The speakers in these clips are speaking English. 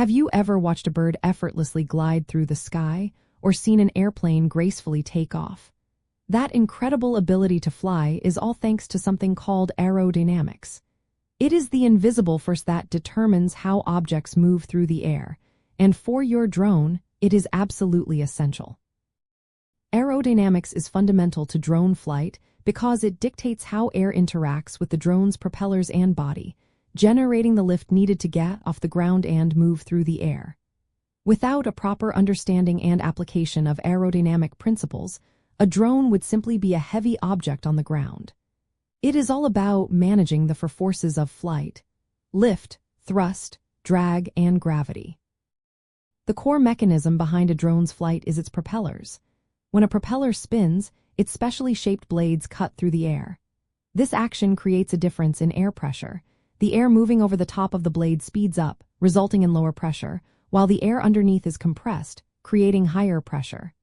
Have you ever watched a bird effortlessly glide through the sky or seen an airplane gracefully take off? That incredible ability to fly is all thanks to something called aerodynamics. It is the invisible force that determines how objects move through the air, and for your drone, it is absolutely essential. Aerodynamics is fundamental to drone flight because it dictates how air interacts with the drone's propellers and body, generating the lift needed to get off the ground and move through the air. Without a proper understanding and application of aerodynamic principles, a drone would simply be a heavy object on the ground. It is all about managing the four forces of flight: lift, thrust, drag, and gravity. The core mechanism behind a drone's flight is its propellers. When a propeller spins, its specially shaped blades cut through the air. This action creates a difference in air pressure. The air moving over the top of the blade speeds up, resulting in lower pressure, while the air underneath is compressed, creating higher pressure.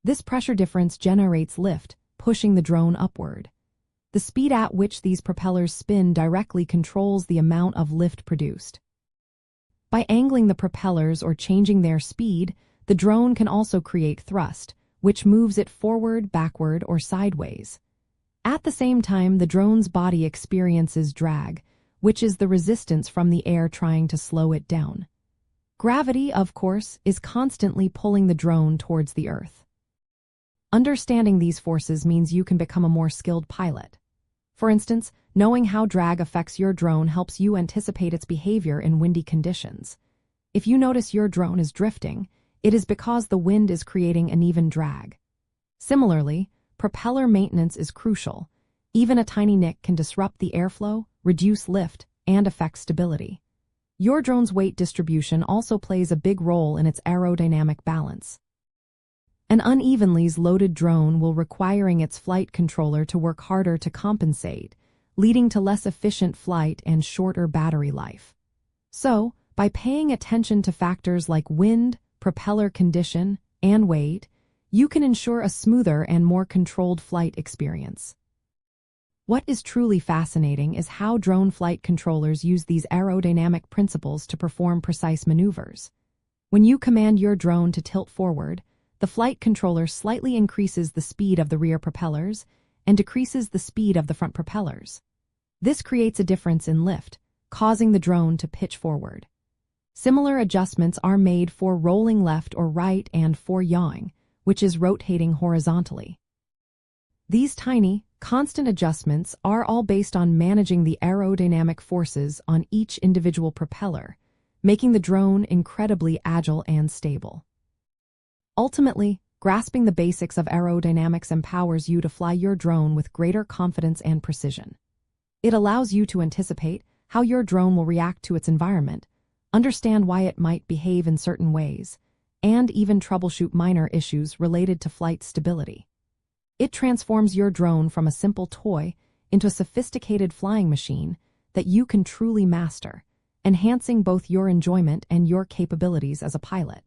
This pressure difference generates lift, pushing the drone upward. The speed at which these propellers spin directly controls the amount of lift produced. By angling the propellers or changing their speed, the drone can also create thrust, which moves it forward, backward, or sideways. At the same time, the drone's body experiences drag, which is the resistance from the air trying to slow it down. Gravity, of course, is constantly pulling the drone towards the earth. Understanding these forces means you can become a more skilled pilot. For instance, knowing how drag affects your drone helps you anticipate its behavior in windy conditions. If you notice your drone is drifting, it is because the wind is creating uneven drag. Similarly, propeller maintenance is crucial. Even a tiny nick can disrupt the airflow, reduce lift, and affect stability. Your drone's weight distribution also plays a big role in its aerodynamic balance. An unevenly loaded drone will require its flight controller to work harder to compensate, leading to less efficient flight and shorter battery life. So, by paying attention to factors like wind, propeller condition, and weight, you can ensure a smoother and more controlled flight experience. What is truly fascinating is how drone flight controllers use these aerodynamic principles to perform precise maneuvers. When you command your drone to tilt forward, the flight controller slightly increases the speed of the rear propellers and decreases the speed of the front propellers. This creates a difference in lift, causing the drone to pitch forward. Similar adjustments are made for rolling left or right and for yawing, which is rotating horizontally. These tiny, constant adjustments are all based on managing the aerodynamic forces on each individual propeller, making the drone incredibly agile and stable. Ultimately, grasping the basics of aerodynamics empowers you to fly your drone with greater confidence and precision. It allows you to anticipate how your drone will react to its environment, understand why it might behave in certain ways, and even troubleshoot minor issues related to flight stability. It transforms your drone from a simple toy into a sophisticated flying machine that you can truly master, enhancing both your enjoyment and your capabilities as a pilot.